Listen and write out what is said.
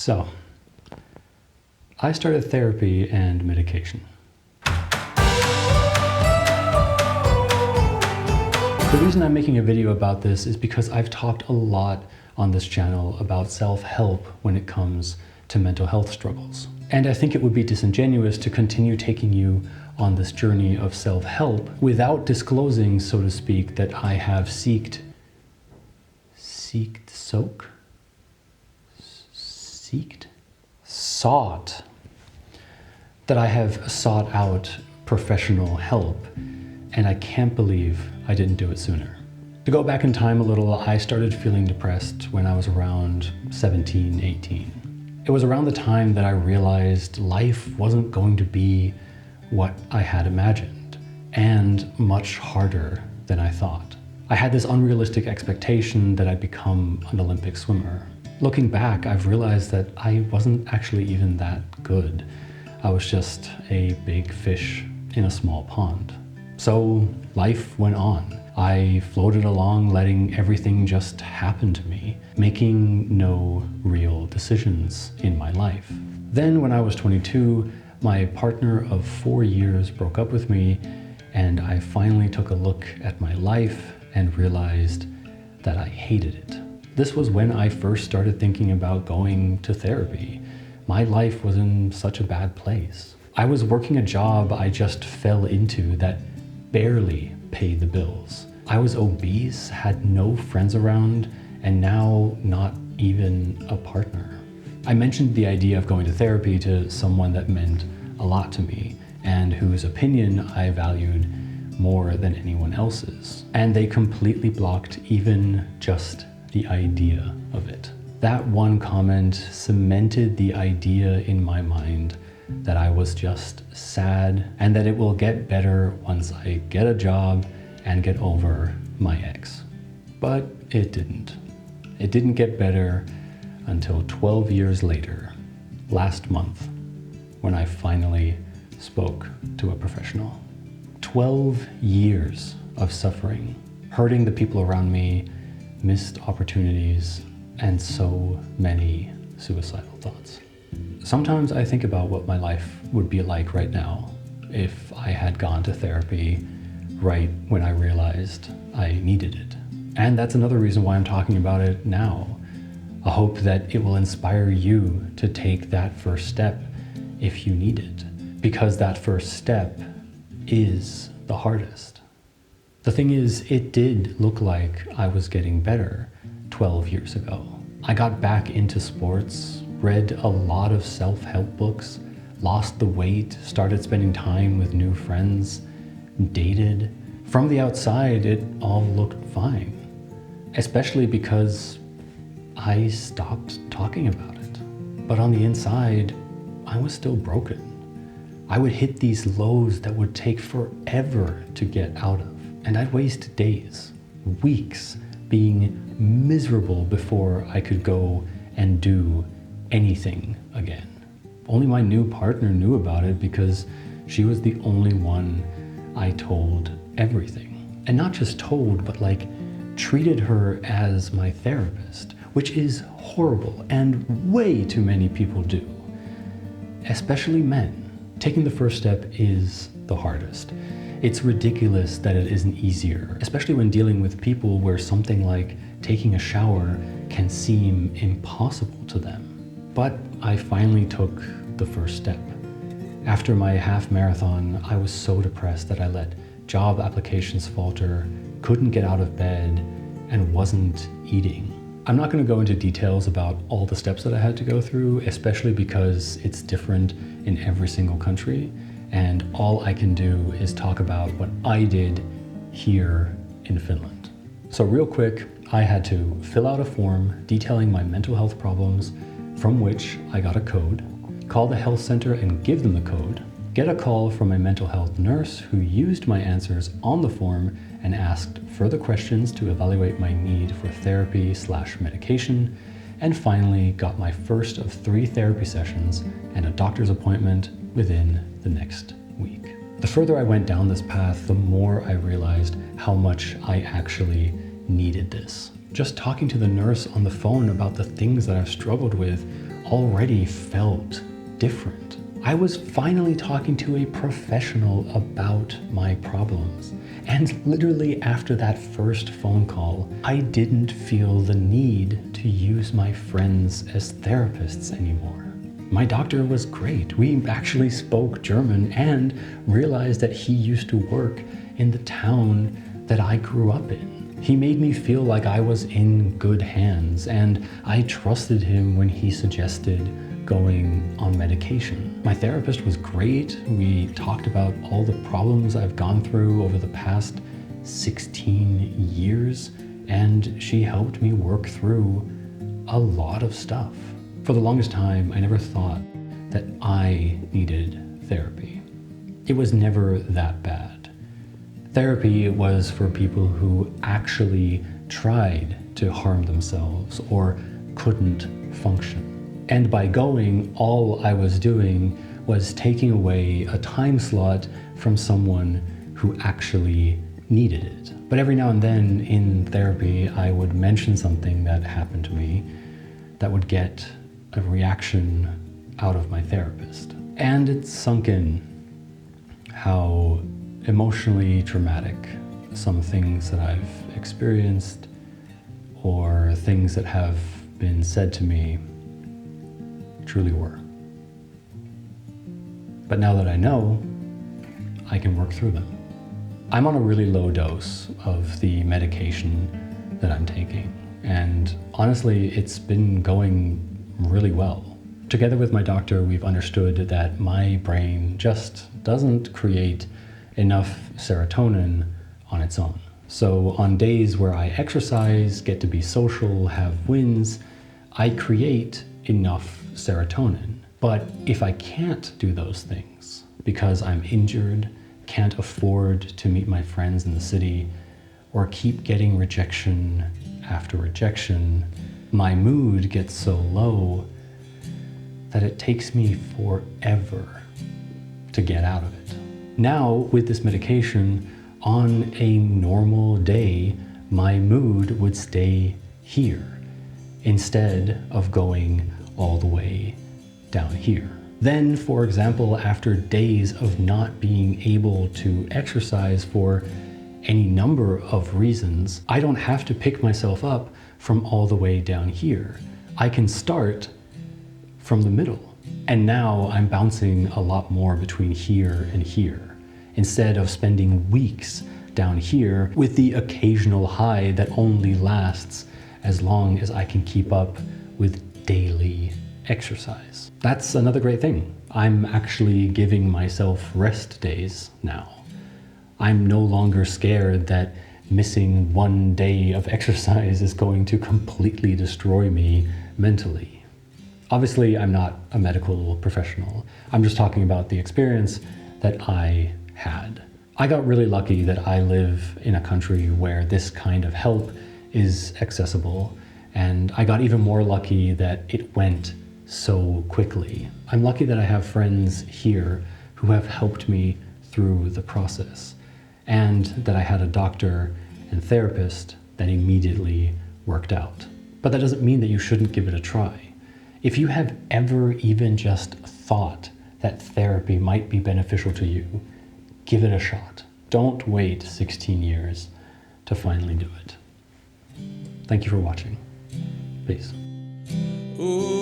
So, I started therapy and medication. The reason I'm making a video about this is because I've talked a lot on this channel about self-help when it comes to mental health struggles. And I think it would be disingenuous to continue taking you on this journey of self-help without disclosing, so to speak, that I have sought out professional help, and I can't believe I didn't do it sooner. To go back in time a little, I started feeling depressed when I was around 17, 18. It was around the time that I realized life wasn't going to be what I had imagined, and much harder than I thought. I had this unrealistic expectation that I'd become an Olympic swimmer. Looking back, I've realized that I wasn't actually even that good. I was just a big fish in a small pond. So life went on. I floated along, letting everything just happen to me, making no real decisions in my life. Then when I was 22, my partner of 4 years broke up with me, and I finally took a look at my life and realized that I hated it. This was when I first started thinking about going to therapy. My life was in such a bad place. I was working a job I just fell into that barely paid the bills. I was obese, had no friends around, and now not even a partner. I mentioned the idea of going to therapy to someone that meant a lot to me and whose opinion I valued more than anyone else's. And they completely blocked even just the idea of it. That one comment cemented the idea in my mind that I was just sad and that it will get better once I get a job and get over my ex. But it didn't. It didn't get better until 12 years later, last month, when I finally spoke to a professional. 12 years of suffering, hurting the people around me, missed opportunities, and so many suicidal thoughts. Sometimes I think about what my life would be like right now if I had gone to therapy right when I realized I needed it. And that's another reason why I'm talking about it now. A hope that it will inspire you to take that first step if you need it. Because that first step is the hardest. The thing is, it did look like I was getting better 12 years ago. I got back into sports, read a lot of self-help books, lost the weight, started spending time with new friends, dated. From the outside, it all looked fine, especially because I stopped talking about it. But on the inside, I was still broken. I would hit these lows that would take forever to get out of. And I'd waste days, weeks, being miserable before I could go and do anything again. Only my new partner knew about it because she was the only one I told everything. And not just told, but treated her as my therapist, which is horrible and way too many people do, especially men. Taking the first step is the hardest. It's ridiculous that it isn't easier, especially when dealing with people where something like taking a shower can seem impossible to them. But I finally took the first step. After my half marathon, I was so depressed that I let job applications falter, couldn't get out of bed, and wasn't eating. I'm not going to go into details about all the steps that I had to go through, especially because it's different in every single country, and all I can do is talk about what I did here in Finland. So real quick, I had to fill out a form detailing my mental health problems, from which I got a code, call the health center and give them the code, get a call from a mental health nurse who used my answers on the form and asked further questions to evaluate my need for therapy/medication, and finally got my first of 3 therapy sessions and a doctor's appointment within the next week. The further I went down this path, the more I realized how much I actually needed this. Just talking to the nurse on the phone about the things that I've struggled with already felt different. I was finally talking to a professional about my problems. And literally after that first phone call, I didn't feel the need to use my friends as therapists anymore. My doctor was great. We actually spoke German and realized that he used to work in the town that I grew up in. He made me feel like I was in good hands, and I trusted him when he suggested going on medication. My therapist was great. We talked about all the problems I've gone through over the past 16 years, and she helped me work through a lot of stuff. For the longest time, I never thought that I needed therapy. It was never that bad. Therapy was for people who actually tried to harm themselves or couldn't function. And by going, all I was doing was taking away a time slot from someone who actually needed it. But every now and then in therapy, I would mention something that happened to me that would get a reaction out of my therapist. And it sunk in how emotionally traumatic some things that I've experienced or things that have been said to me truly were. But now that I know, I can work through them. I'm on a really low dose of the medication that I'm taking, and honestly, it's been going really well. Together with my doctor, we've understood that my brain just doesn't create enough serotonin on its own. So on days where I exercise, get to be social, have wins, I create enough serotonin. But if I can't do those things because I'm injured, can't afford to meet my friends in the city, or keep getting rejection after rejection, my mood gets so low that it takes me forever to get out of it. Now, with this medication, on a normal day, my mood would stay here instead of going all the way down here. Then, for example, after days of not being able to exercise for any number of reasons, I don't have to pick myself up from all the way down here. I can start from the middle. And now I'm bouncing a lot more between here and here, instead of spending weeks down here with the occasional high that only lasts as long as I can keep up with daily exercise. That's another great thing. I'm actually giving myself rest days now. I'm no longer scared that missing one day of exercise is going to completely destroy me mentally. Obviously, I'm not a medical professional. I'm just talking about the experience that I had. I got really lucky that I live in a country where this kind of help is accessible, and I got even more lucky that it went so quickly. I'm lucky that I have friends here who have helped me through the process, and that I had a doctor and therapist that immediately worked out. But that doesn't mean that you shouldn't give it a try. If you have ever even just thought that therapy might be beneficial to you, give it a shot. Don't wait 16 years to finally do it. Thank you for watching. Peace. Ooh.